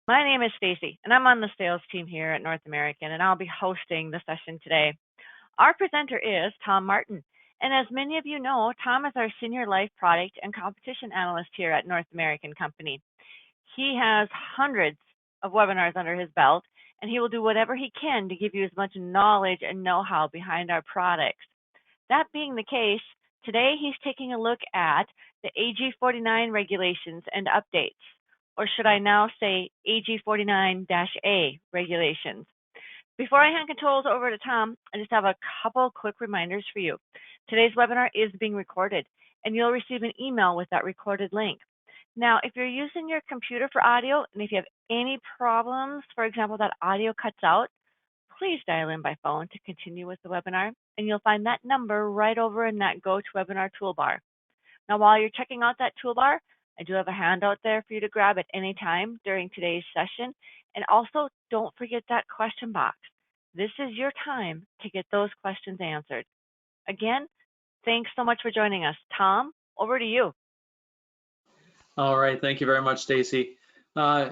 My name is Stacy, and I'm on the sales team here at North American, and I'll be hosting the session today. Our presenter is Tom Martin, and as many of you know, Tom is our Senior Life Product and Competition Analyst here at North American Company. He has hundreds of webinars under his belt, and he will do whatever he can to give you as much knowledge and know-how behind our products. That being the case, today he's taking a look at the AG49 regulations and updates, or should I now say AG49-A regulations. Before I hand controls over to Tom, I just have a couple quick reminders for you. Today's webinar is being recorded, and you'll receive an email with that recorded link. Now, if you're using your computer for audio, and if you have any problems, for example, that audio cuts out, please dial in by phone to continue with the webinar, and you'll find that number right over in that GoToWebinar toolbar. Now, while you're checking out that toolbar, I do have a handout there for you to grab at any time during today's session. And also, don't forget that question box. This is your time to get those questions answered. Again, thanks so much for joining us. Tom, over to you. All right, thank you very much, Stacy.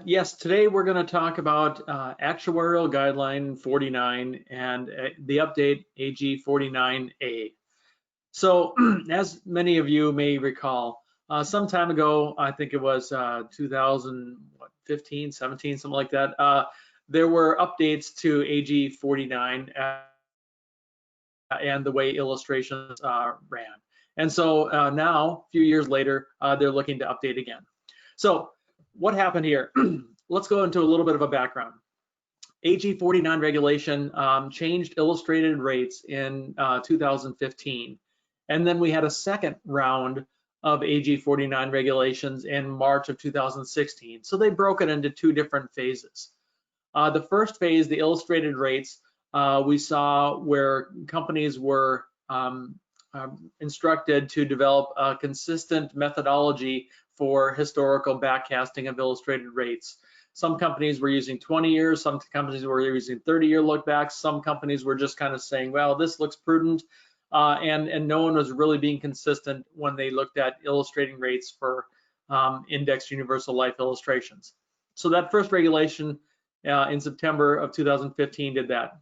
Yes, today we're going to talk about Actuarial Guideline 49 and the update AG49A. So, as many of you may recall, some time ago, I think it was 2015, 17, something like that, there were updates to AG49 and the way illustrations ran. And so now, a few years later, they're looking to update again. So what happened here? Let's go into a little bit of a background. AG49 regulation changed illustrated rates in 2015. And then we had a second round of AG49 regulations in March of 2016. So they broke it into two different phases. The first phase, the illustrated rates, we saw where companies were instructed to develop a consistent methodology for historical backcasting of illustrated rates. Some companies were using 20 years, some companies were using 30-year look backs, some companies were just kind of saying, well, this looks prudent, and no one was really being consistent when they looked at illustrating rates for indexed universal life illustrations. So that first regulation in September of 2015 did that.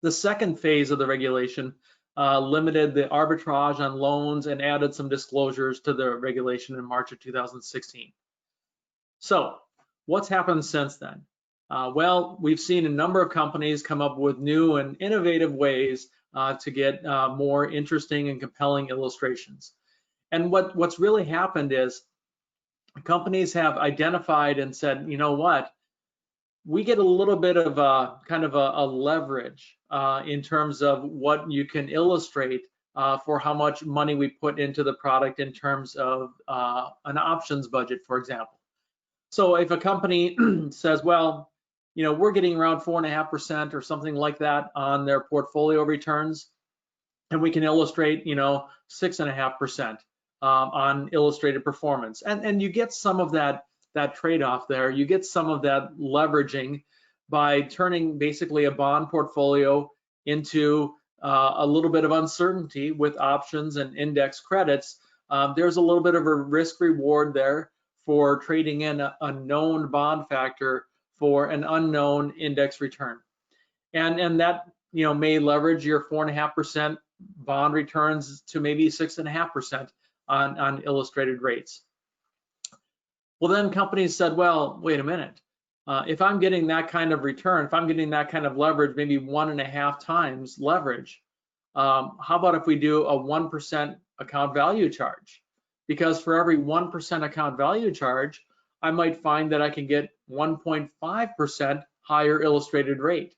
The second phase of the regulation limited the arbitrage on loans and added some disclosures to the regulation in March of 2016. So what's happened since then? Well, we've seen a number of companies come up with new and innovative ways to get more interesting and compelling illustrations. And what's really happened is companies have identified and said, you know what, we get a little bit of a kind of a leverage in terms of what you can illustrate for how much money we put into the product in terms of an options budget, for example. So if a company says, well, you know, we're getting around 4.5% or something like that on their portfolio returns, and we can illustrate, you know, 6.5% on illustrated performance, and you get some of that trade-off there. You get some of that leveraging by turning basically a bond portfolio into a little bit of uncertainty with options and index credits. There's a little bit of a risk reward there for trading in a known bond factor for an unknown index return. And that, you know, may leverage your 4.5% bond returns to maybe 6.5% on illustrated rates. Well, then companies said, well, wait a minute. If I'm getting that kind of return, if I'm getting that kind of leverage, maybe 1.5 times leverage, how about if we do a 1% account value charge? Because for every 1% account value charge, I might find that I can get 1.5% higher illustrated rate.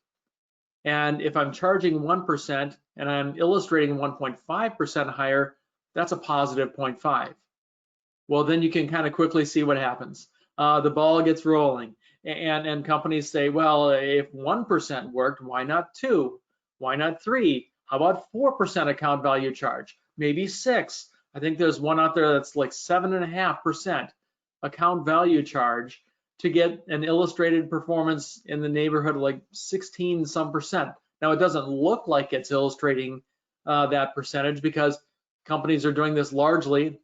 And if I'm charging 1% and I'm illustrating 1.5% higher, that's a positive 0.5. Well, then you can kind of quickly see what happens. The ball gets rolling, and companies say, well, if 1% worked, why not 2? Why not 3? How about 4% account value charge? Maybe 6. I think there's one out there that's like 7.5% account value charge to get an illustrated performance in the neighborhood of like 16 some percent. Now, it doesn't look like it's illustrating that percentage because companies are doing this largely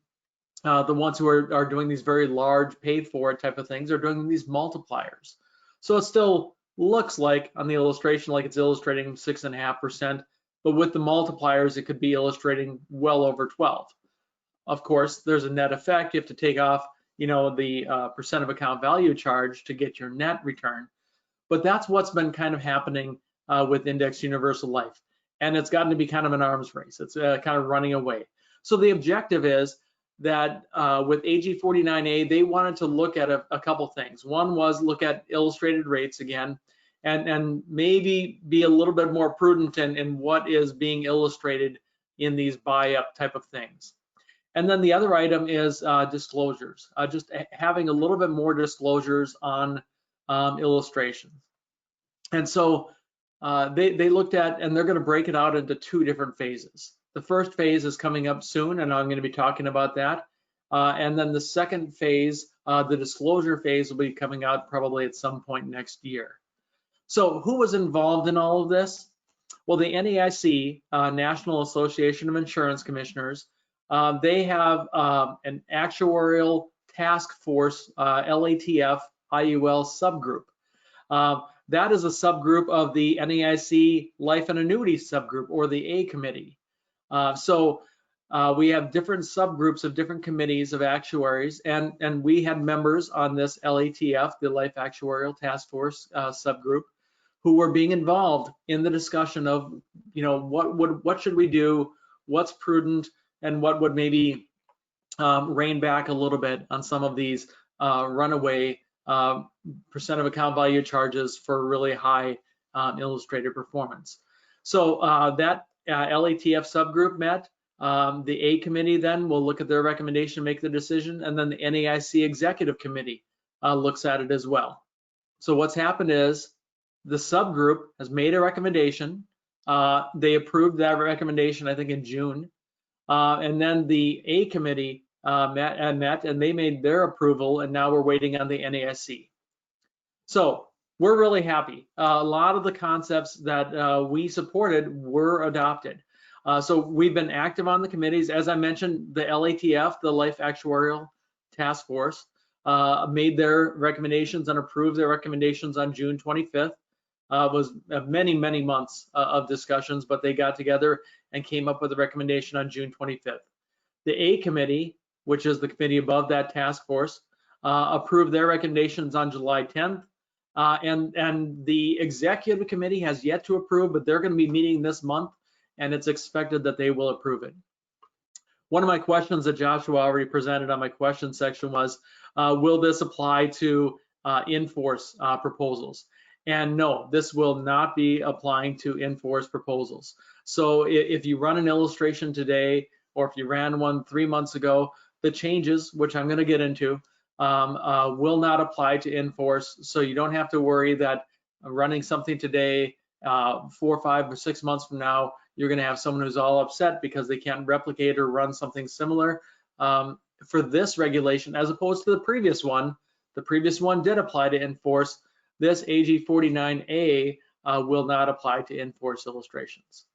the ones who are doing these very large paid for it type of things are doing these multipliers. So it still looks like on the illustration like it's illustrating 6.5%, but with the multipliers, it could be illustrating well over 12. Of course, there's a net effect. You have to take off, the percent of account value charge to get your net return. But that's what's been kind of happening with Indexed Universal Life. And it's gotten to be kind of an arms race. It's kind of running away. So the objective is that with AG49A, they wanted to look at a couple things. One was look at illustrated rates again, and maybe be a little bit more prudent in what is being illustrated in these buy-up type of things. And then the other item is disclosures, just having a little bit more disclosures on illustrations. And so they looked at, and they're going to break it out into 2 different phases. The first phase is coming up soon, and I'm going to be talking about that. And then the second phase, the disclosure phase, will be coming out probably at some point next year. So who was involved in all of this? Well, the NAIC, National Association of Insurance Commissioners, they have an actuarial task force, LATF, IUL subgroup. That is a subgroup of the NAIC Life and Annuity subgroup, or the A committee. So we have different subgroups of different committees of actuaries, and we had members on this LATF, the Life Actuarial Task Force subgroup, who were being involved in the discussion of, what should we do, what's prudent, and what would maybe rein back a little bit on some of these runaway percent of account value charges for really high illustrated performance. So that LATF subgroup met. The A committee then will look at their recommendation, make the decision, and then the NAIC executive committee looks at it as well. So what's happened is the subgroup has made a recommendation. They approved that recommendation, I think, in June. And then the A committee met and they made their approval, and now we're waiting on the NAIC. So we're really happy. A lot of the concepts that we supported were adopted. So we've been active on the committees. As I mentioned, the LATF, the Life Actuarial Task Force, made their recommendations and approved their recommendations on June 25th. Was many, many months of discussions, but they got together and came up with a recommendation on June 25th. The A committee, which is the committee above that task force, approved their recommendations on July 10th. And the executive committee has yet to approve, but they're going to be meeting this month, and it's expected that they will approve it. One of my questions that Joshua already presented on my question section was, will this apply to in-force proposals? And no, this will not be applying to in-force proposals. So if you run an illustration today, or if you ran one 3 months ago, the changes, which I'm going to get into, will not apply to in-force. So you don't have to worry that running something today, 4, 5, or 6 months from now, you're going to have someone who's all upset because they can't replicate or run something similar. For this regulation, as opposed to the previous one did apply to in-force. This AG49A will not apply to in-force illustrations.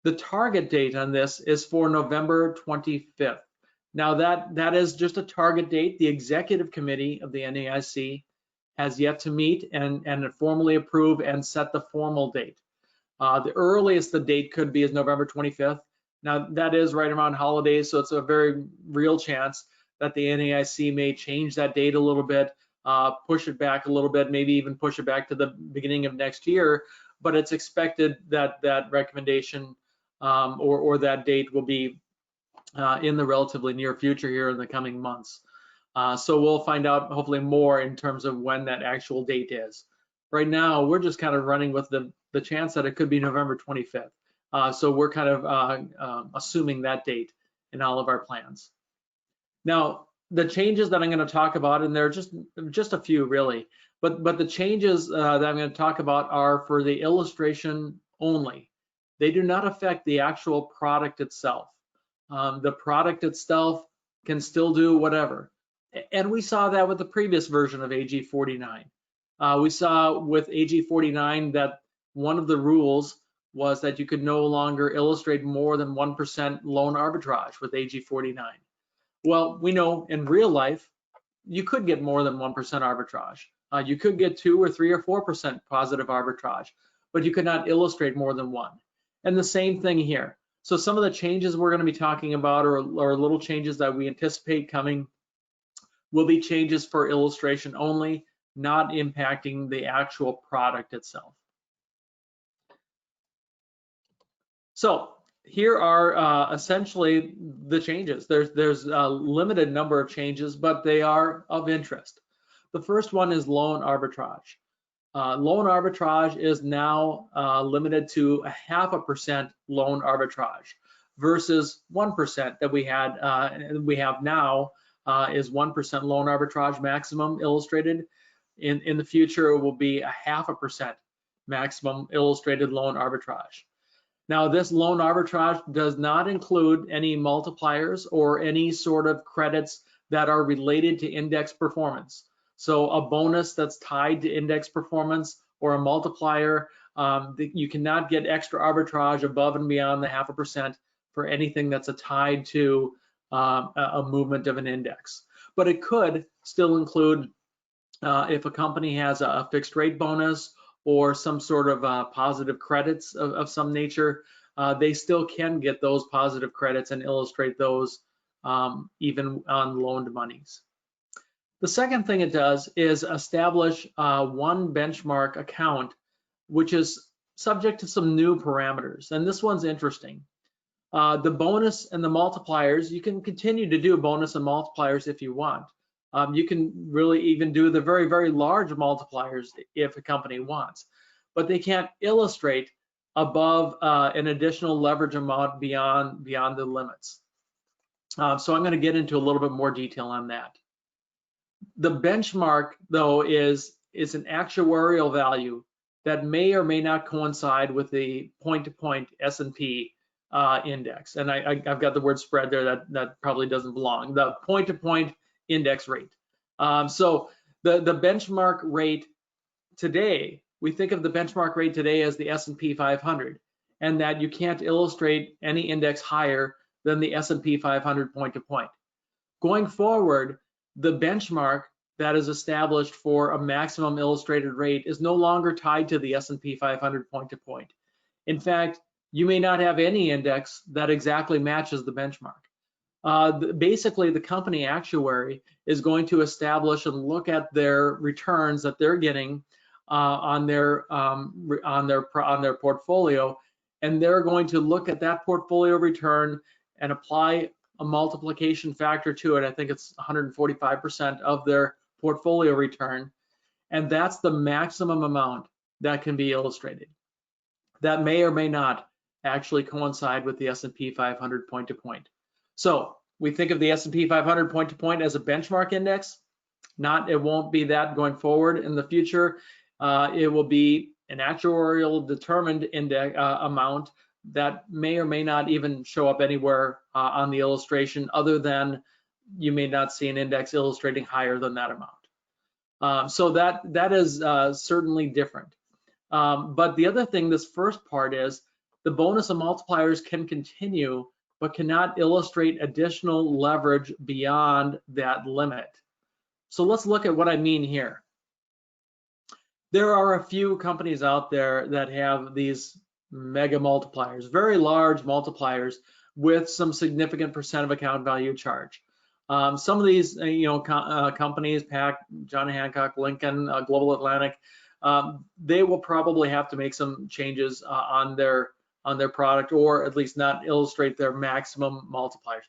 The target date on this is for November 25th. Now that is just a target date. The executive committee of the NAIC has yet to meet and formally approve and set the formal date. The earliest the date could be is November 25th. Now that is right around holidays, so it's a very real chance that the NAIC may change that date a little bit, push it back a little bit, maybe even push it back to the beginning of next year. But it's expected that that recommendation or that date will be in the relatively near future here in the coming months. So we'll find out hopefully more in terms of when that actual date is. Right now, we're just kind of running with the chance that it could be November 25th. So we're kind of assuming that date in all of our plans. Now, the changes that I'm going to talk about, and there are just a few really, but the changes that I'm going to talk about are for the illustration only. They do not affect the actual product itself. The product itself can still do whatever. And we saw that with the previous version of AG49. We saw with AG49 that one of the rules was that you could no longer illustrate more than 1% loan arbitrage with AG49. Well, we know in real life, you could get more than 1% arbitrage. You could get 2 or 3 or 4% positive arbitrage, but you could not illustrate more than 1. And the same thing here. So some of the changes we're going to be talking about or little changes that we anticipate coming will be changes for illustration only, not impacting the actual product itself. So here are essentially the changes. There's a limited number of changes, but they are of interest. The first one is loan arbitrage. Loan arbitrage is now limited to a 0.5% loan arbitrage versus 1% that we have now is 1% loan arbitrage maximum illustrated. In the future, it will be a 0.5% maximum illustrated loan arbitrage. Now, this loan arbitrage does not include any multipliers or any sort of credits that are related to index performance. So a bonus that's tied to index performance or a multiplier, you cannot get extra arbitrage above and beyond the 0.5% for anything that's tied to a movement of an index. But it could still include if a company has a fixed rate bonus or some sort of positive credits of some nature, they still can get those positive credits and illustrate those even on loaned monies. The second thing it does is establish one benchmark account, which is subject to some new parameters. And this one's interesting. The bonus and the multipliers, you can continue to do bonus and multipliers if you want. You can really even do the very, very large multipliers if a company wants, but they can't illustrate above an additional leverage amount beyond the limits. So I'm going to get into a little bit more detail on that. The benchmark, though, is an actuarial value that may or may not coincide with the point-to-point S&P index. And I've got the word spread there that probably doesn't belong. The point-to-point index rate. So the benchmark rate today, we think of the benchmark rate today as the S&P 500, and that you can't illustrate any index higher than the S&P 500 point-to-point. Going forward, the benchmark that is established for a maximum illustrated rate is no longer tied to the S&P 500 point-to-point. In fact, you may not have any index that exactly matches the benchmark. Basically, the company actuary is going to establish and look at their returns that they're getting on their portfolio, and they're going to look at that portfolio return and apply a multiplication factor to it. I think it's 145% of their portfolio return, and that's the maximum amount that can be illustrated. That may or may not actually coincide with the S&P 500 point-to-point. So we think of the S&P 500 point-to-point as a benchmark index. It won't be that going forward in the future. It will be an actuarial determined index amount that may or may not even show up anywhere on the illustration, other than you may not see an index illustrating higher than that amount. So that is certainly different. But the other thing, this first part, is the bonus and multipliers can continue, but cannot illustrate additional leverage beyond that limit. So let's look at what I mean here. There are a few companies out there that have these mega multipliers, very large multipliers with some significant percent of account value charge. Some of these, companies, PAC, John Hancock, Lincoln, Global Atlantic, they will probably have to make some changes on their product, or at least not illustrate their maximum multipliers.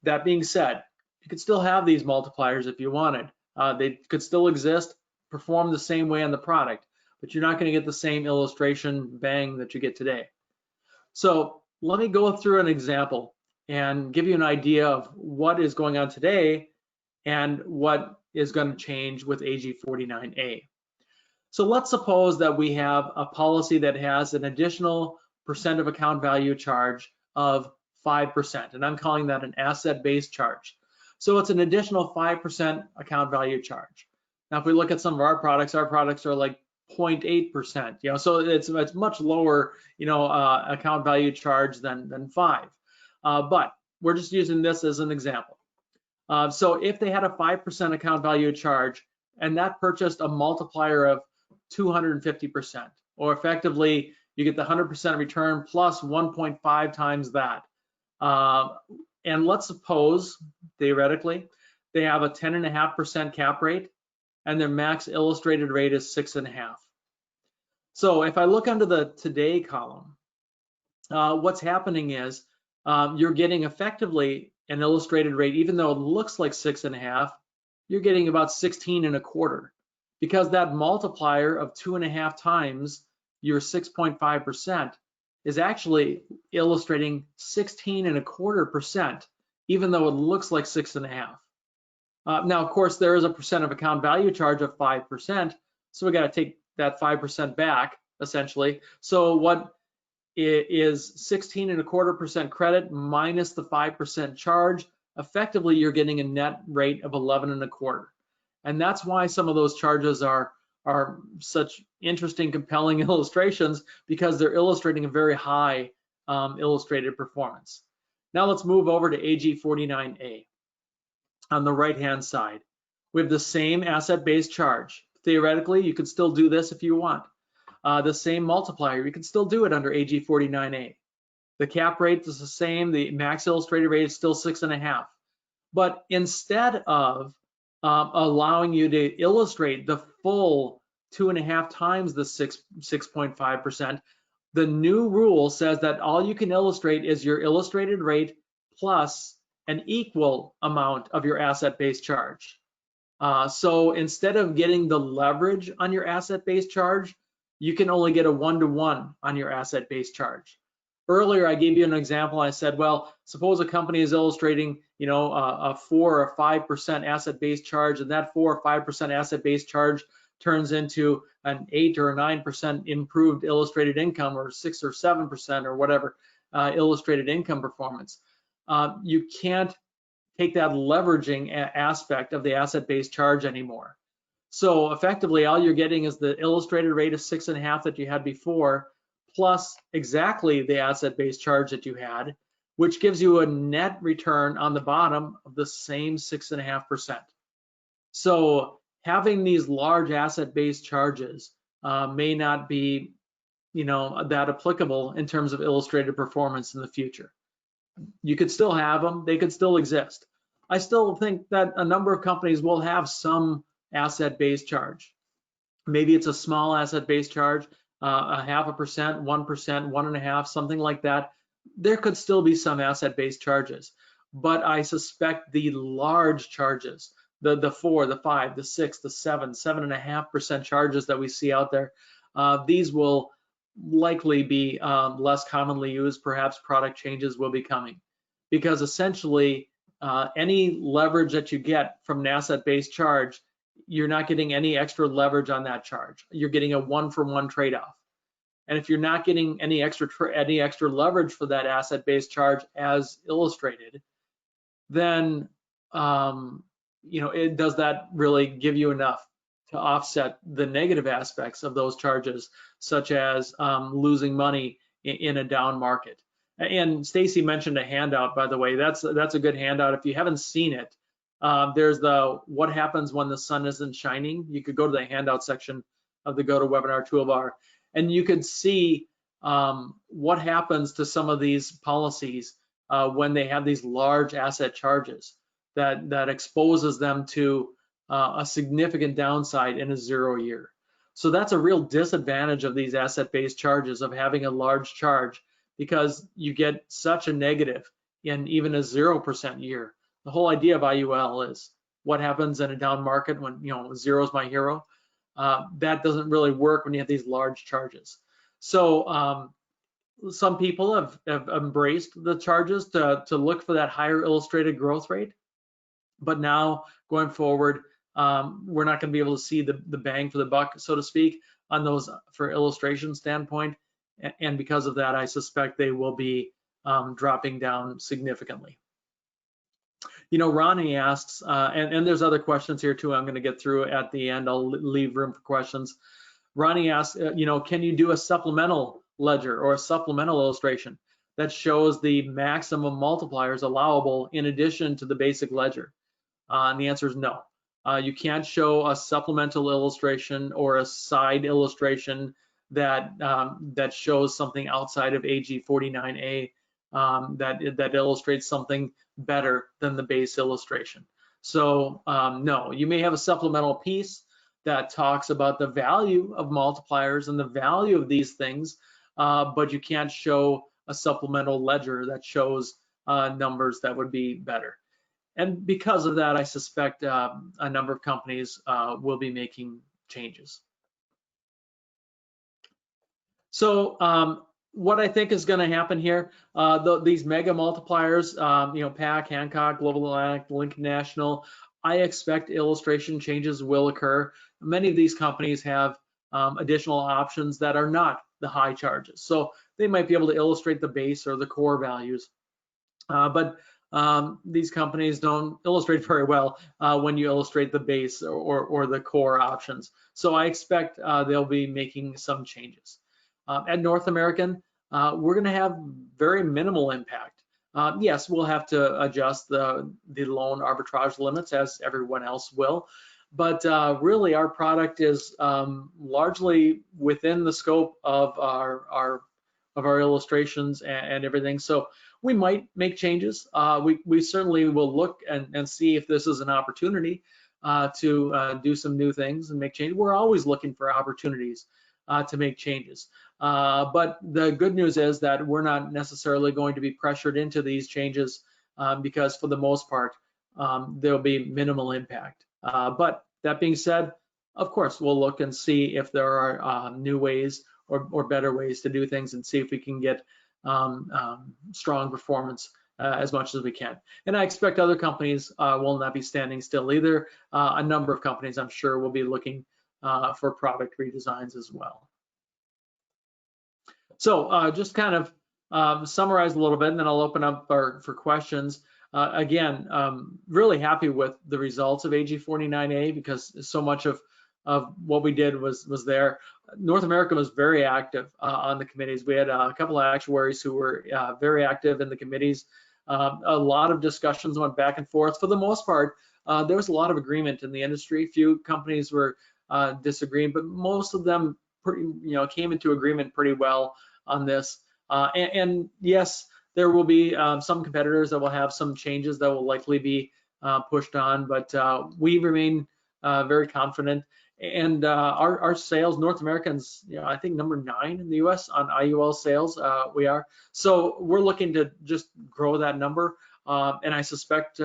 That being said, you could still have these multipliers if you wanted. They could still exist, perform the same way on the product, but you're not going to get the same illustration bang that you get today. So let me go through an example and give you an idea of what is going on today and what is going to change with AG49A. So let's suppose that we have a policy that has an additional percent of account value charge of 5%, and I'm calling that an asset-based charge. So it's an additional 5% account value charge. Now, if we look at some of our products are like 0.8%, so it's much lower, account value charge than 5. But we're just using this as an example. So if they had a 5% account value charge and that purchased a multiplier of 250%, or effectively you get the 100% return plus 1.5 times that. And let's suppose, theoretically, they have a 10.5% cap rate and their max illustrated rate is 6.5. So if I look under the today column, what's happening is you're getting effectively an illustrated rate, even though it looks like 6.5, you're getting about 16.25, because that multiplier of 2.5 times your 6.5% is actually illustrating 16.25%, even though it looks like 6.5. Now, of course, there is a percent of account value charge of 5%, so we got to take that 5% back, essentially. So what is 16.25% credit minus the 5% charge? Effectively, you're getting a net rate of 11.25. And that's why some of those charges are such interesting, compelling illustrations, because they're illustrating a very high illustrated performance. Now let's move over to AG49A. On the right-hand side, we have the same asset-based charge. Theoretically, you could still do this if you want. The same multiplier, you can still do it under AG49A. The cap rate is the same, the max illustrated rate is still 6.5. But instead of allowing you to illustrate the full 2.5 times the 6.5%, the new rule says that all you can illustrate is your illustrated rate plus an equal amount of your asset-based charge. So instead of getting the leverage on your asset-based charge, you can only get a 1-to-1 on your asset-based charge. Earlier, I gave you an example. I said, well, suppose a company is illustrating, a 4 or 5% asset-based charge, and that 4 or 5% asset-based charge turns into an 8 or a 9% improved illustrated income, or 6 or 7% or whatever illustrated income performance. You can't take that leveraging aspect of the asset-based charge anymore. So effectively, all you're getting is the illustrated rate of 6.5 that you had before, plus exactly the asset-based charge that you had, which gives you a net return on the bottom of the same 6.5%. So having these large asset-based charges may not be, that applicable in terms of illustrated performance in the future. You could still have them, they could still exist. I still think that a number of companies will have some asset-based charge. Maybe it's a small asset-based charge, 0.5%, 1%, 1.5%, something like that. There could still be some asset-based charges, but I suspect the large charges, the 4, the 5, the 6, the 7, 7.5% charges that we see out there, these will likely be less commonly used. Perhaps product changes will be coming, because essentially any leverage that you get from an asset-based charge, you're not getting any extra leverage on that charge. You're getting a 1-for-1 trade-off. And if you're not getting any extra leverage for that asset-based charge as illustrated, then does that really give you enough to offset the negative aspects of those charges, such as losing money in a down market? And Stacy mentioned a handout, by the way. That's a good handout. If you haven't seen it, there's the what happens when the sun isn't shining. You could go to the handout section of the GoToWebinar toolbar, and you could see what happens to some of these policies when they have these large asset charges that exposes them to a significant downside in a 0 year. So that's a real disadvantage of these asset-based charges, of having a large charge, because you get such a negative in even a 0% year. The whole idea of IUL is what happens in a down market when, zero is my hero. That doesn't really work when you have these large charges. So some people have embraced the charges to look for that higher illustrated growth rate. But now going forward, we're not going to be able to see the bang for the buck, so to speak, on those for illustration standpoint. And because of that, I suspect they will be dropping down significantly. Ronnie asks, and there's other questions here too I'm going to get through at the end. I'll leave room for questions. Ronnie asks, can you do a supplemental ledger or a supplemental illustration that shows the maximum multipliers allowable in addition to the basic ledger? And the answer is no. You can't show a supplemental illustration or a side illustration that that shows something outside of AG49A that illustrates something better than the base illustration. So no, you may have a supplemental piece that talks about the value of multipliers and the value of these things, but you can't show a supplemental ledger that shows numbers that would be better. And because of that, I suspect a number of companies will be making changes. So what I think is going to happen here, these mega multipliers, PAC, Hancock, Global Atlantic, Lincoln National, I expect illustration changes will occur. Many of these companies have additional options that are not the high charges. So they might be able to illustrate the base or the core values. But these companies don't illustrate very well when you illustrate the base or the core options. So I expect they'll be making some changes. At North American, we're going to have very minimal impact. Yes, we'll have to adjust the loan arbitrage limits as everyone else will, but really our product is largely within the scope of our illustrations and everything. So we might make changes. We certainly will look and see if this is an opportunity to do some new things and make changes. We're always looking for opportunities to make changes. But the good news is that we're not necessarily going to be pressured into these changes because for the most part, there'll be minimal impact. But that being said, of course, we'll look and see if there are new ways or better ways to do things and see if we can get strong performance as much as we can. And I expect other companies will not be standing still either. A number of companies, I'm sure, will be looking for product redesigns as well. So just kind of summarize a little bit, and then I'll open up for questions. Again, really happy with the results of AG49A because so much of what we did was there. North America was very active on the committees. We had a couple of actuaries who were very active in the committees. A lot of discussions went back and forth. For the most part, there was a lot of agreement in the industry. Few companies were disagreeing, but most of them came into agreement pretty well on this. And yes, there will be some competitors that will have some changes that will likely be pushed on, but we remain very confident. And our sales, North Americans, I think number 9 in the US on IUL sales, we are. So we're looking to just grow that number. And I suspect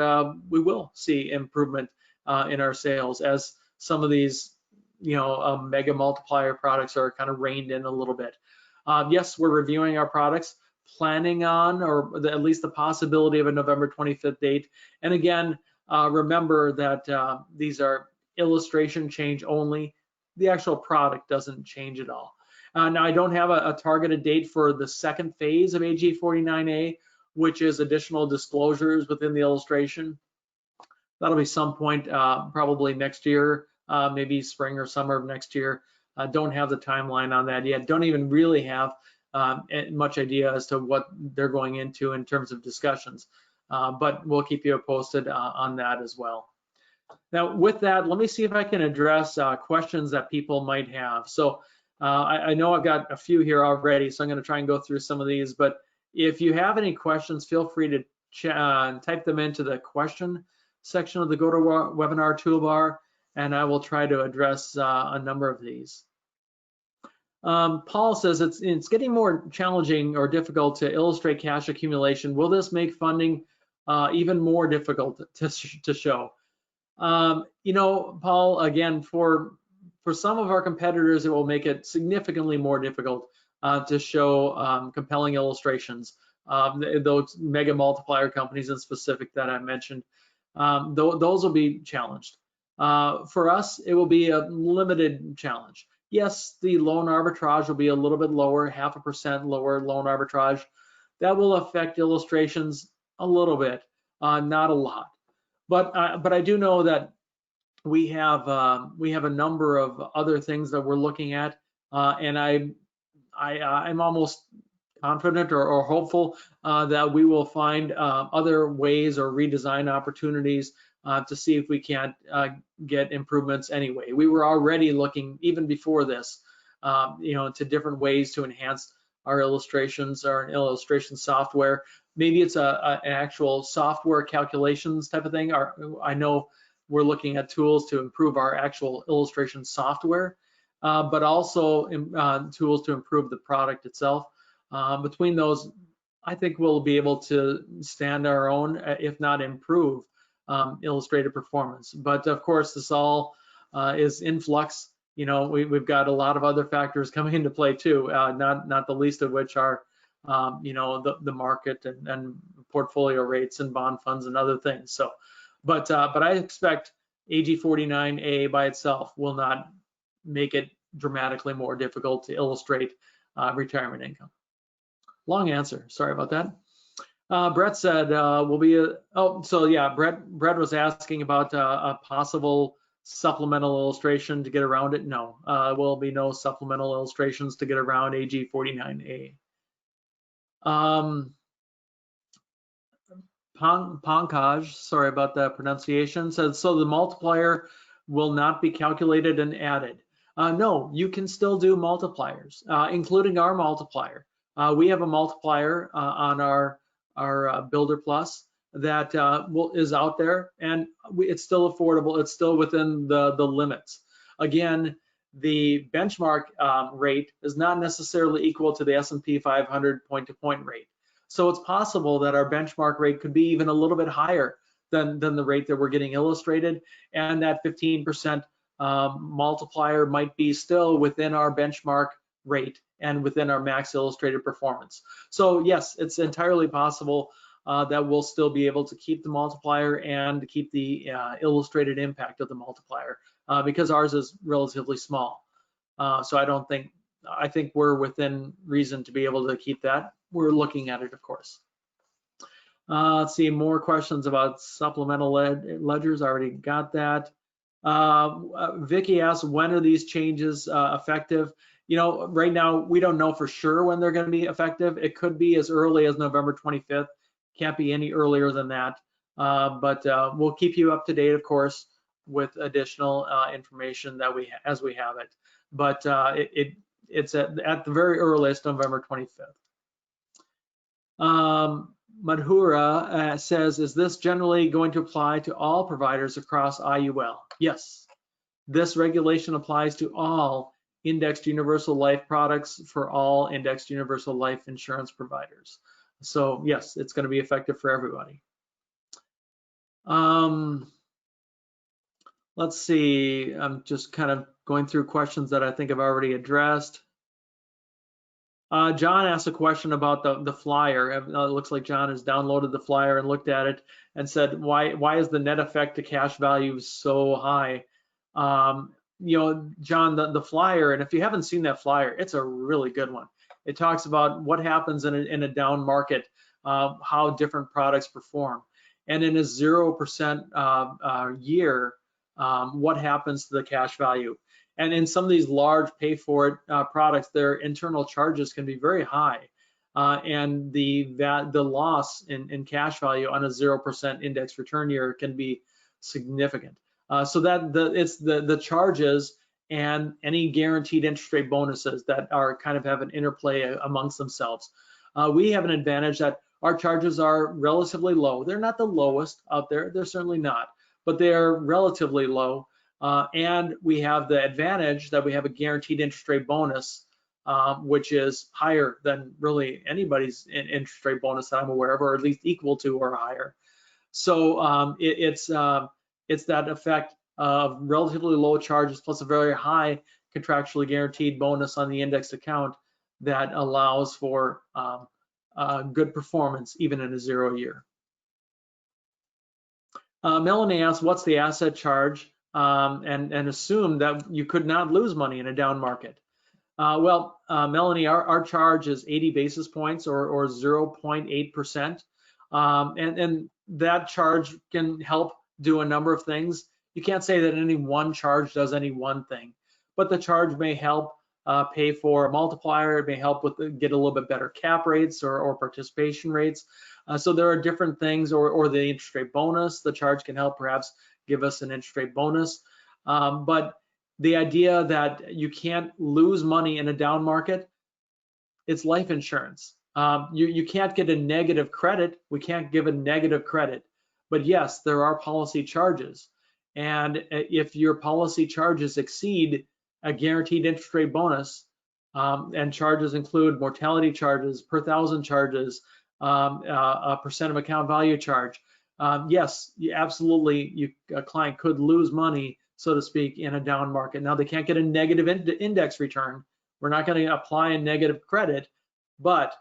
we will see improvement in our sales as some of these, mega multiplier products are kind of reined in a little bit. Yes, we're reviewing our products, planning on, or at least the possibility of a November 25th date. And again, remember that these are illustration change only. The actual product doesn't change at all. Now, I don't have a targeted date for the second phase of AG49A, which is additional disclosures within the illustration. That'll be some point probably next year, maybe spring or summer of next year. Don't have the timeline on that yet. Don't even really have much idea as to what they're going into in terms of discussions, but we'll keep you posted on that as well. Now, with that, let me see if I can address questions that people might have. So I know I've got a few here already, so I'm going to try and go through some of these. But if you have any questions, feel free to type them into the question section of the GoToWebinar toolbar, and I will try to address a number of these. Paul says it's getting more challenging or difficult to illustrate cash accumulation. Will this make funding even more difficult to show? Paul, again, for some of our competitors, it will make it significantly more difficult to show compelling illustrations. Those mega multiplier companies in specific that I mentioned, those will be challenged. For us, it will be a limited challenge. Yes, the loan arbitrage will be a little bit lower, 0.5% lower loan arbitrage. That will affect illustrations a little bit, not a lot. But I do know that we have a number of other things that we're looking at, and I'm almost confident or hopeful that we will find other ways or redesign opportunities to see if we can't get improvements anyway. We were already looking, even before this, to different ways to enhance our illustrations, our illustration software. Maybe it's an actual software calculations type of thing. I know we're looking at tools to improve our actual illustration software, but also tools to improve the product itself. Between those, I think we'll be able to stand our own, if not improve, illustrated performance. But of course, this all is in flux. We've got a lot of other factors coming into play too, not the least of which are, the market and portfolio rates and bond funds and other things. So, but I expect AG49A by itself will not make it dramatically more difficult to illustrate retirement income. Long answer, sorry about that. Brett said, Brett was asking about a possible supplemental illustration to get around it. No, will be no supplemental illustrations to get around AG49A. Pankaj, sorry about the pronunciation, says, so the multiplier will not be calculated and added. No, you can still do multipliers, including our multiplier. We have a multiplier on our Builder Plus that is out there, and it's still affordable. It's still within the limits. Again, the benchmark rate is not necessarily equal to the S&P 500 point-to-point rate. So it's possible that our benchmark rate could be even a little bit higher than the rate that we're getting illustrated, and that 15% multiplier might be still within our benchmark rate and within our max illustrated performance. So yes, it's entirely possible that we'll still be able to keep the multiplier and keep the illustrated impact of the multiplier because ours is relatively small. So I think we're within reason to be able to keep that. We're looking at it, of course. Let's see, more questions about supplemental ledgers. I already got that. Vicky asked, when are these changes effective? Right now, we don't know for sure when they're going to be effective. It could be as early as November 25th. Can't be any earlier than that. But we'll keep you up to date, of course, with additional information that as we have it. But it's at the very earliest November 25th. Madhura says, is this generally going to apply to all providers across IUL? Yes. This regulation applies to all indexed universal life products for all indexed universal life insurance providers. So yes, it's going to be effective for everybody. Let's see, I'm just kind of going through questions that I think I've already addressed. John asked a question about the flyer. It looks like John has downloaded the flyer and looked at it and said, why is the net effect to cash value so high? John, the flyer, and if you haven't seen that flyer, it's a really good one. It talks about what happens in a down market, how different products perform. And in a 0% year, what happens to the cash value? And in some of these large pay-for-it products, their internal charges can be very high, and the loss in cash value on a 0% index return year can be significant. So that it's the charges and any guaranteed interest rate bonuses that are kind of have an interplay amongst themselves. We have an advantage that our charges are relatively low. They're not the lowest out there. They're certainly not, but they are relatively low. And we have the advantage that we have a guaranteed interest rate bonus, which is higher than really anybody's interest rate bonus that I'm aware of, or at least equal to or higher. So it's that effect of relatively low charges plus a very high contractually guaranteed bonus on the indexed account that allows for good performance even in a 0 year. Melanie asked, what's the asset charge? And assume that you could not lose money in a down market. Melanie, our charge is 80 basis points or 0.8%. And that charge can help do a number of things. You can't say that any one charge does any one thing, but the charge may help pay for a multiplier. It may help with get a little bit better cap rates or participation rates. So there are different things, or the interest rate bonus. The charge can help perhaps give us an interest rate bonus. But the idea that you can't lose money in a down market, it's life insurance. You can't get a negative credit. We can't give a negative credit. But yes, there are policy charges. And if your policy charges exceed a guaranteed interest rate bonus, and charges include mortality charges, per thousand charges, a percent of account value charge, yes, absolutely, a client could lose money, so to speak, in a down market. Now, they can't get a negative index return. We're not going to apply a negative credit, but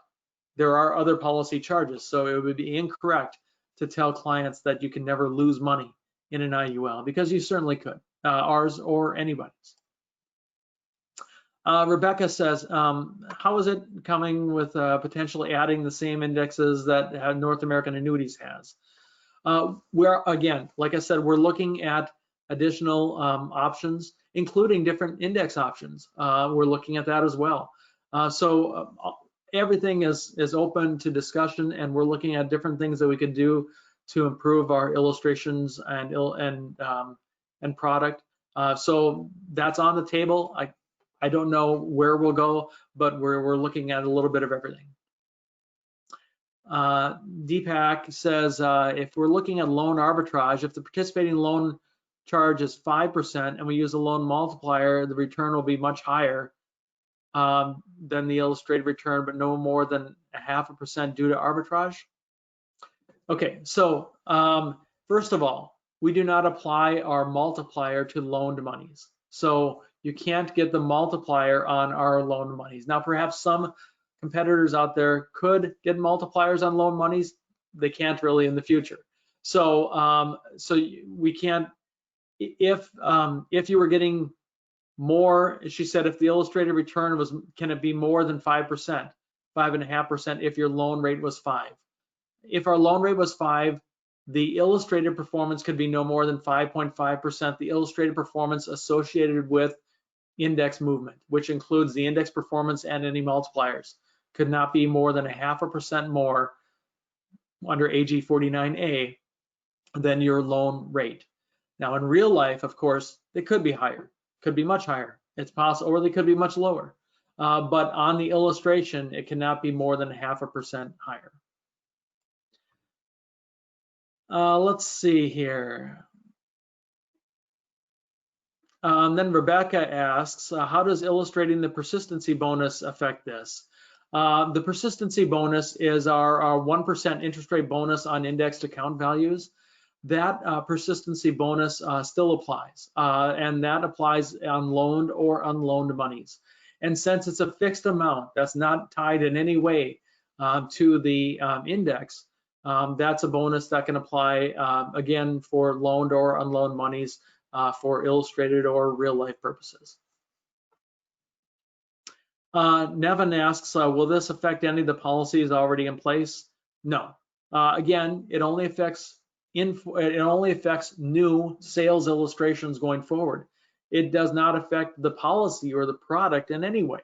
there are other policy charges. So it would be incorrect to tell clients that you can never lose money in an IUL, because you certainly could, ours or anybody's. Rebecca says, how is it coming with potentially adding the same indexes that North American Annuities has? We're, again, like I said, we're looking at additional options, including different index options. We're looking at that as well. So everything is open to discussion, and we're looking at different things that we could do to improve our illustrations and product. So that's on the table. I don't know where we'll go, but we're looking at a little bit of everything. Deepak says, if we're looking at loan arbitrage, if the participating loan charge is 5% and we use a loan multiplier, the return will be much higher than the illustrated return, but no more than 0.5% due to arbitrage. Okay, so first of all, we do not apply our multiplier to loaned monies. So you can't get the multiplier on our loan monies. Now, perhaps some competitors out there could get multipliers on loan monies. They can't really in the future. So we can't. If you were getting more, she said, if the illustrated return was, can it be more than 5%, 5.5% if your loan rate was 5? If our loan rate was 5, the illustrated performance could be no more than 5.5%. The illustrated performance associated with index movement, which includes the index performance and any multipliers, could not be more than 0.5% more under AG49A than your loan rate. Now, in real life, of course, it could be higher, could be much higher. It's possible, or they could be much lower. But on the illustration, it cannot be more than 0.5% higher. Let's see here. Then Rebecca asks, how does illustrating the persistency bonus affect this? The persistency bonus is our 1% interest rate bonus on indexed account values. That persistency bonus still applies, and that applies on loaned or unloaned monies. And since it's a fixed amount that's not tied in any way to the index, that's a bonus that can apply again for loaned or unloaned monies for illustrated or real life purposes. Nevin asks, will this affect any of the policies already in place? No. Again, it only affects new sales illustrations going forward. It does not affect the policy or the product in any way.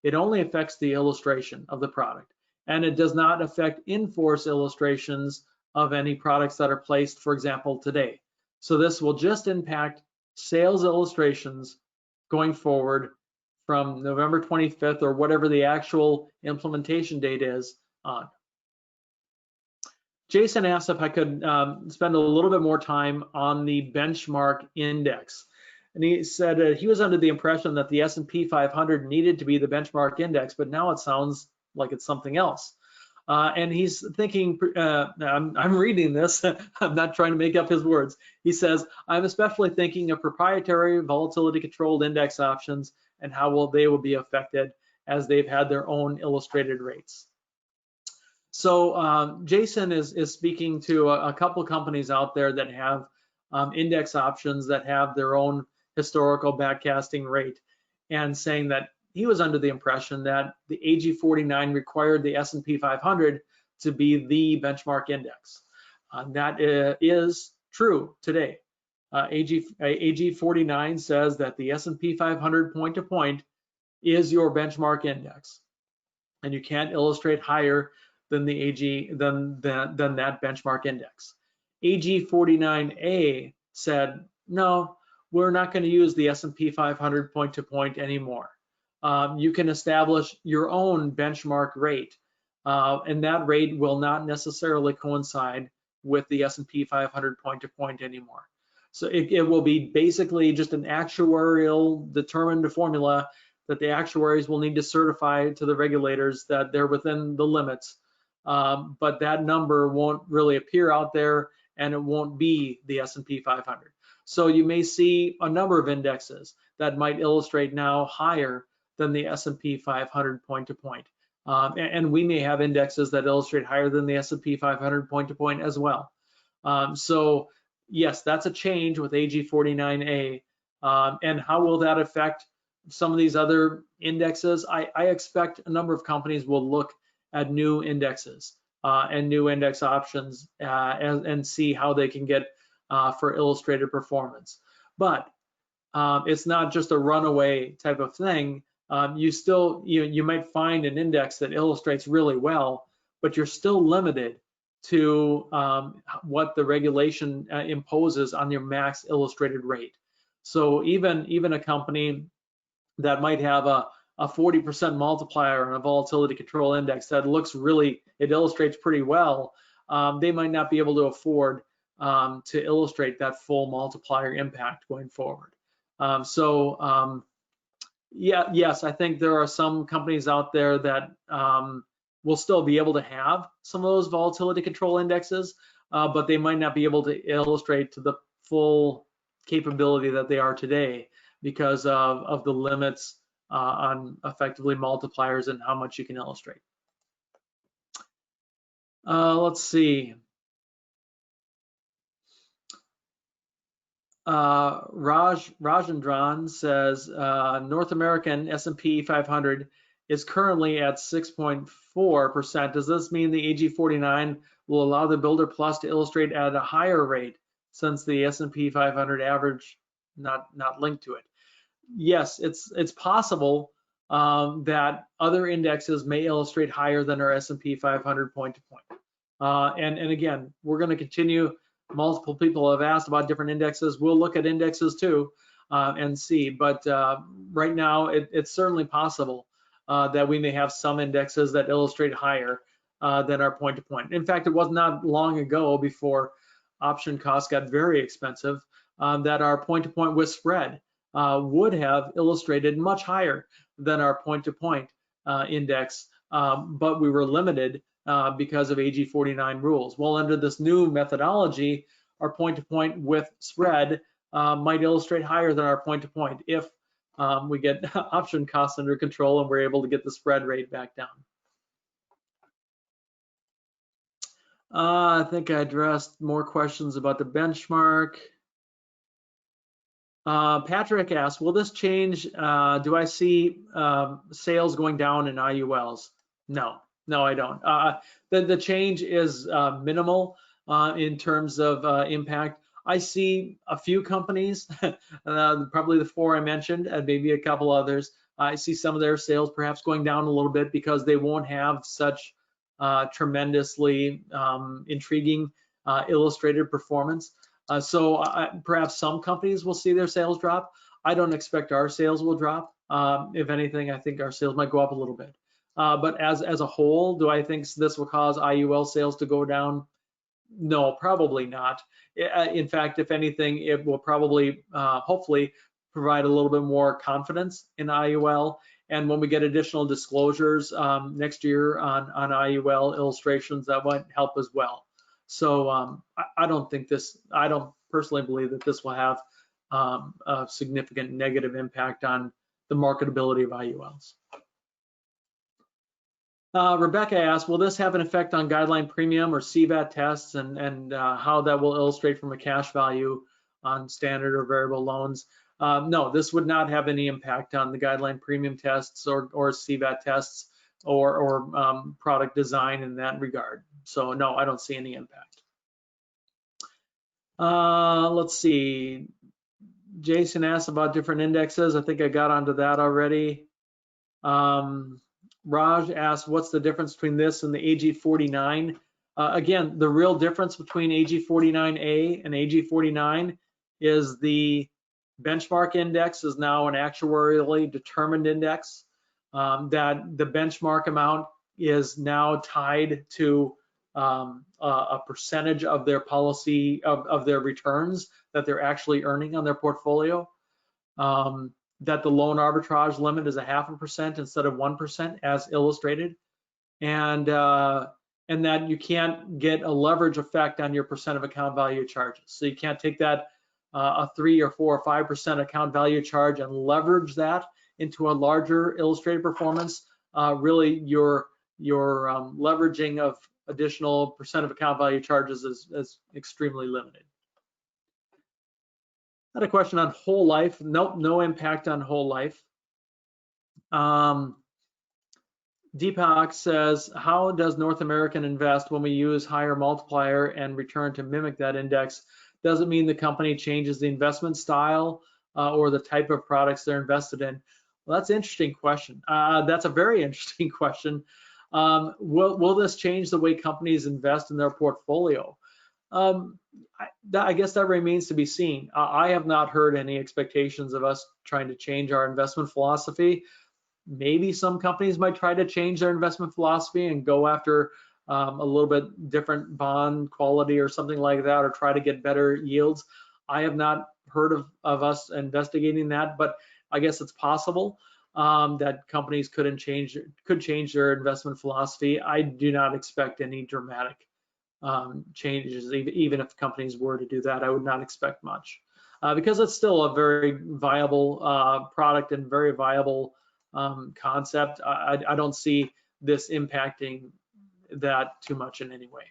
It only affects the illustration of the product, and it does not affect in-force illustrations of any products that are placed, for example, today. So this will just impact sales illustrations going forward from November 25th or whatever the actual implementation date is on. Jason asked if I could spend a little bit more time on the benchmark index. And he said he was under the impression that the S&P 500 needed to be the benchmark index, but now it sounds like it's something else. And he's thinking, I'm reading this, I'm not trying to make up his words. He says, I'm especially thinking of proprietary volatility controlled index options and how they will be affected as they've had their own illustrated rates. So Jason is speaking to a couple companies out there that have index options that have their own historical backcasting rate, and saying that he was under the impression that the AG49 required the S&P 500 to be the benchmark index. That is true today. AG49 says that the S&P 500 point to point is your benchmark index, and you can't illustrate higher than the than that benchmark index. AG49A said, no, we're not going to use the S&P 500 point to point anymore. You can establish your own benchmark rate, and that rate will not necessarily coincide with the S&P 500 point to point anymore. So it will be basically just an actuarial determined formula that the actuaries will need to certify to the regulators that they're within the limits, but that number won't really appear out there, and it won't be the S&P 500. So you may see a number of indexes that might illustrate now higher than the S&P 500 point to point. And we may have indexes that illustrate higher than the S&P 500 point to point as well. So yes, that's a change with AG49A. And how will that affect some of these other indexes? I expect a number of companies will look at new indexes and new index options and see how they can get for illustrated performance. But it's not just a runaway type of thing. You might find an index that illustrates really well, but you're still limited to what the regulation imposes on your max illustrated rate. So even a company that might have a 40% multiplier on a volatility control index that looks it illustrates pretty well, they might not be able to afford to illustrate that full multiplier impact going forward. Yes, I think there are some companies out there that will still be able to have some of those volatility control indexes, but they might not be able to illustrate to the full capability that they are today because of the limits on effectively multipliers and how much you can illustrate. Let's see. Rajendran says North American S&P 500 is currently at 6.4%. Does this mean the AG49 will allow the Builder Plus to illustrate at a higher rate since the S&P 500 average not linked to it? Yes, it's possible that other indexes may illustrate higher than our S&P 500 point to point. And again, we're going to continue. Multiple people have asked about different indexes. We'll look at indexes too and see, but right now it's certainly possible that we may have some indexes that illustrate higher than our point to point. In fact, it was not long ago before option costs got very expensive that our point to point with spread would have illustrated much higher than our point to point index, but we were limited because of AG49 rules. Well, under this new methodology, our point-to-point with spread might illustrate higher than our point-to-point if we get option costs under control and we're able to get the spread rate back down. I think I addressed more questions about the benchmark. Patrick asked, will this change, do I see sales going down in IULs? No, I don't. The change is minimal in terms of impact. I see a few companies, probably the 4 I mentioned, and maybe a couple others. I see some of their sales perhaps going down a little bit because they won't have such tremendously intriguing illustrated performance. So perhaps some companies will see their sales drop. I don't expect our sales will drop. If anything, I think our sales might go up a little bit. But as a whole, do I think this will cause IUL sales to go down? No, probably not. In fact, if anything, it will probably, hopefully, provide a little bit more confidence in IUL. And when we get additional disclosures next year on IUL illustrations, that might help as well. So I don't personally believe that this will have a significant negative impact on the marketability of IULs. Rebecca asked, will this have an effect on guideline premium or CVAT tests and how that will illustrate from a cash value on standard or variable loans? No, this would not have any impact on the guideline premium tests or CVAT tests or product design in that regard. So no, I don't see any impact. Let's see. Jason asked about different indexes. I think I got onto that already. Raj asked, what's the difference between this and the AG49? Again, the real difference between AG49A and AG49 is the benchmark index is now an actuarially determined index, that the benchmark amount is now tied to a percentage of their policy, of their returns that they're actually earning on their portfolio. That the loan arbitrage limit is 0.5% instead of 1% as illustrated, and that you can't get a leverage effect on your percent of account value charges. So you can't take that a 3 or 4 or 5% account value charge and leverage that into a larger illustrated performance. Really, your leveraging of additional percent of account value charges is extremely limited. Had a question on whole life. Nope, no impact on whole life. Deepak says, how does North American invest when we use higher multiplier and return to mimic that index? Does it mean the company changes the investment style or the type of products they're invested in? Well, that's an interesting question. That's a very interesting question. Will this change the way companies invest in their portfolio? I guess that remains to be seen. I have not heard any expectations of us trying to change our investment philosophy. Maybe some companies might try to change their investment philosophy and go after a little bit different bond quality or something like that, or try to get better yields. I have not heard of us investigating that, but I guess it's possible that companies could change their investment philosophy. I do not expect any dramatic changes, even if companies were to do that. I would not expect much because it's still a very viable product and very viable concept. I don't see this impacting that too much in any way.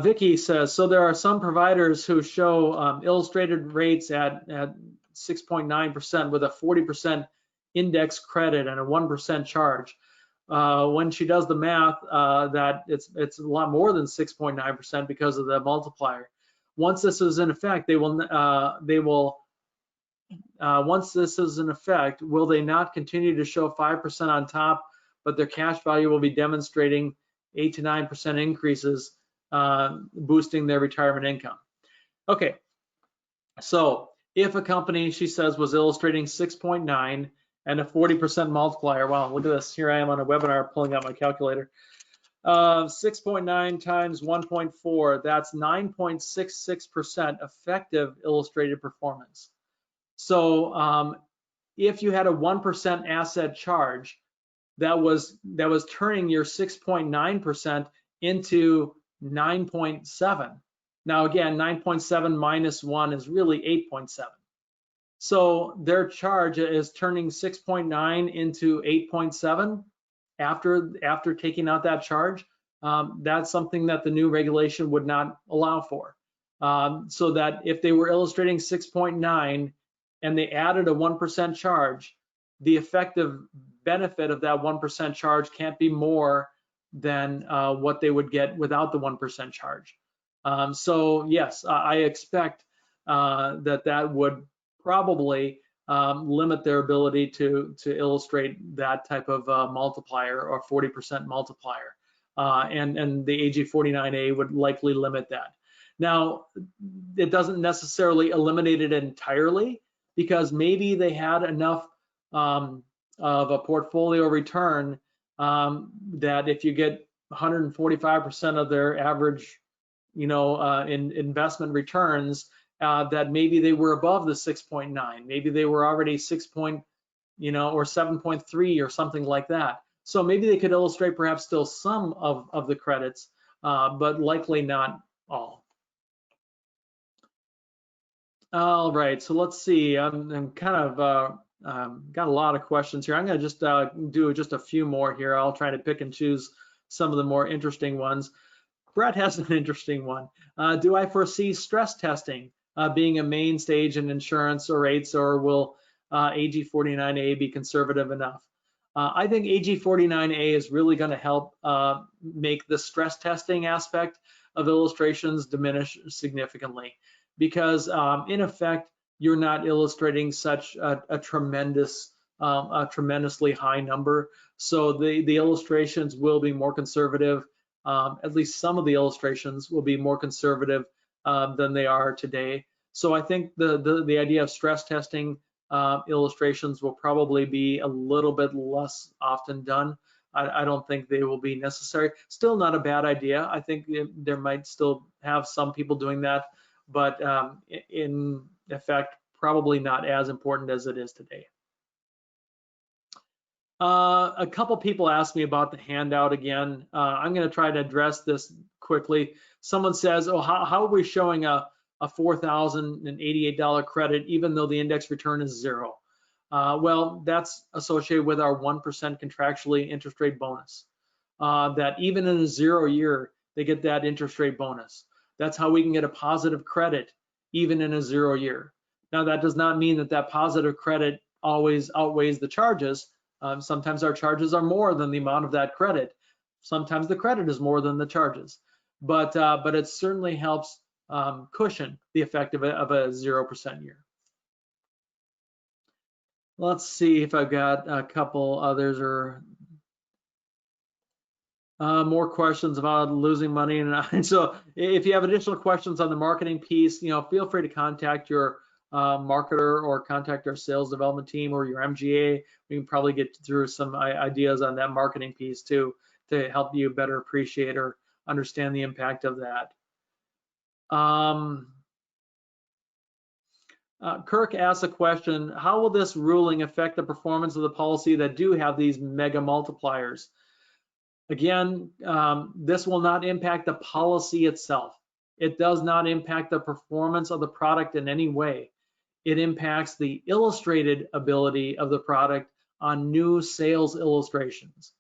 Vicky says, so there are some providers who show illustrated rates at 6.9% with a 40% index credit and a 1% charge. When she does the math, that it's a lot more than 6.9% because of the multiplier. Once this is in effect, once this is in effect, will they not continue to show 5% on top, but their cash value will be demonstrating 8 to 9% increases, boosting their retirement income? Okay, so if a company, she says, was illustrating 6.9 and a 40% multiplier, wow, look at this. Here I am on a webinar pulling out my calculator. 6.9 times 1.4, that's 9.66% effective illustrated performance. So if you had a 1% asset charge, that was turning your 6.9% into 9.7. Now again, 9.7 minus 1 is really 8.7. So their charge is turning 6.9 into 8.7 after taking out that charge. That's something that the new regulation would not allow for. So that if they were illustrating 6.9 and they added a 1% charge, the effective benefit of that 1% charge can't be more than what they would get without the 1% charge. So yes, I expect that would probably limit their ability to illustrate that type of multiplier or 40% multiplier. And the AG49A would likely limit that. Now, it doesn't necessarily eliminate it entirely, because maybe they had enough of a portfolio return that if you get 145% of their average, in investment returns, that maybe they were above the 6.9, maybe they were already 6 point, or 7.3 or something like that. So maybe they could illustrate perhaps still some of the credits, but likely not all. All right, so let's see. I'm kind of got a lot of questions here. I'm going to just do just a few more here. I'll try to pick and choose some of the more interesting ones. Brett has an interesting one. Do I foresee stress testing being a main stage in insurance or rates, or will AG49A be conservative enough? I think AG49A is really going to help make the stress testing aspect of illustrations diminish significantly, because in effect, you're not illustrating such a tremendous a tremendously high number. So the illustrations will be more conservative. At least some of the illustrations will be more conservative than they are today. So I think the idea of stress testing illustrations will probably be a little bit less often done. I don't think they will be necessary. Still not a bad idea. I think there might still have some people doing that, but in effect, probably not as important as it is today. A couple people asked me about the handout again. I'm going to try to address this quickly. Someone says, oh, how are we showing a $4,088 credit even though the index return is 0? Well, that's associated with our 1% contractually interest rate bonus. That even in a 0 year, they get that interest rate bonus. That's how we can get a positive credit even in a 0 year. Now, that does not mean that that positive credit always outweighs the charges. Sometimes our charges are more than the amount of that credit. Sometimes the credit is more than the charges, but it certainly helps cushion the effect of a 0% year. Let's see if I've got a couple others or more questions about losing money. And so if you have additional questions on the marketing piece, feel free to contact your marketer or contact our sales development team or your MGA. We can probably get through some ideas on that marketing piece too to help you better appreciate or understand the impact of that. Kirk asks a question, how will this ruling affect the performance of the policy that do have these mega multipliers? Again, this will not impact the policy itself. It does not impact the performance of the product in any way. It impacts the illustrated ability of the product on new sales illustrations.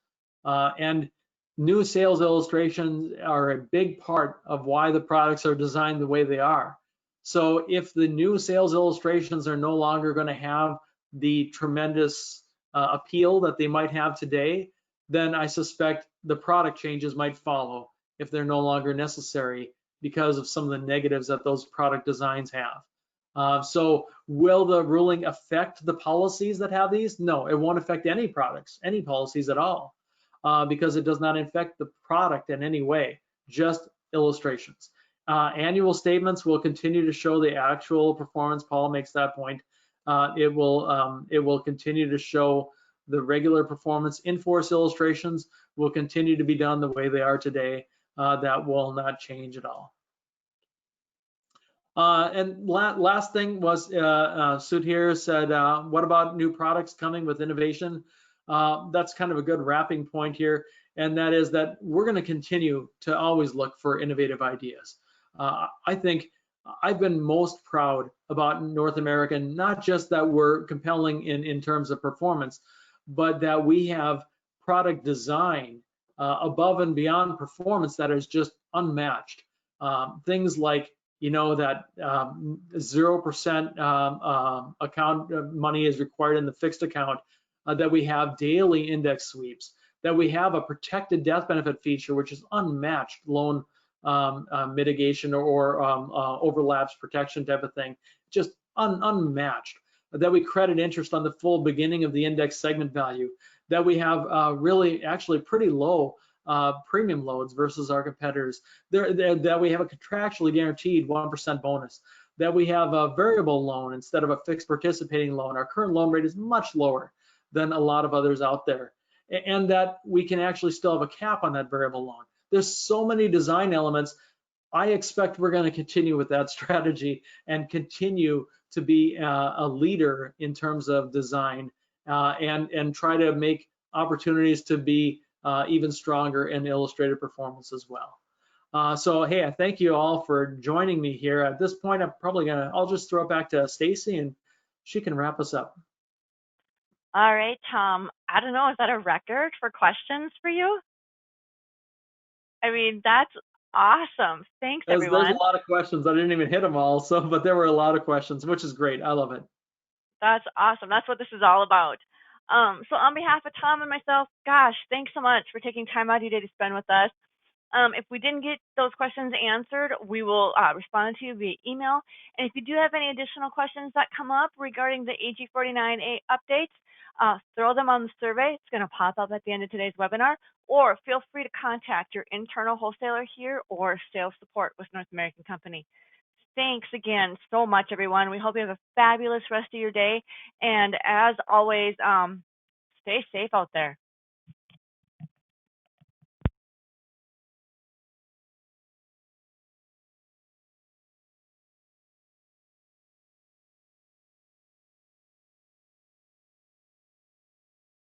And new sales illustrations are a big part of why the products are designed the way they are. So if the new sales illustrations are no longer going to have the tremendous appeal that they might have today, then I suspect the product changes might follow if they're no longer necessary because of some of the negatives that those product designs have. So will the ruling affect the policies that have these? No, it won't affect any products, any policies at all, because it does not affect the product in any way, just illustrations. Annual statements will continue to show the actual performance. Paul makes that point. It will continue to show the regular performance. In-force illustrations will continue to be done the way they are today. That will not change at all. And last thing was, Sudhir said, what about new products coming with innovation? That's kind of a good wrapping point here, and that is that we're going to continue to always look for innovative ideas. I think I've been most proud about North America, not just that we're compelling in terms of performance, but that we have product design above and beyond performance that is just unmatched. Things like that 0% account money is required in the fixed account, that we have daily index sweeps, that we have a protected death benefit feature, which is unmatched loan mitigation or overlaps protection type of thing, just unmatched, that we credit interest on the full beginning of the index segment value, that we have really actually pretty low premium loads versus our competitors, that we have a contractually guaranteed 1% bonus, that we have a variable loan instead of a fixed participating loan. Our current loan rate is much lower than a lot of others out there, and that we can actually still have a cap on that variable loan. There's so many design elements. I expect we're going to continue with that strategy and continue to be a leader in terms of design and try to make opportunities to be even stronger in illustrated performance as well. So hey, I thank you all for joining me here. At this point, I'll just throw it back to Stacy and she can wrap us up. All right, Tom, I don't know, is that a record for questions for you? I mean, that's awesome. Thanks, everyone. There's a lot of questions. I didn't even hit them all, but there were a lot of questions, which is great. I love it. That's awesome. That's what this is all about. So on behalf of Tom and myself, gosh, thanks so much for taking time out of your day to spend with us. If we didn't get those questions answered, we will respond to you via email. And if you do have any additional questions that come up regarding the AG49 updates, throw them on the survey. It's going to pop up at the end of today's webinar, or feel free to contact your internal wholesaler here or sales support with North American Company. Thanks again so much, everyone. We hope you have a fabulous rest of your day. And as always, stay safe out there.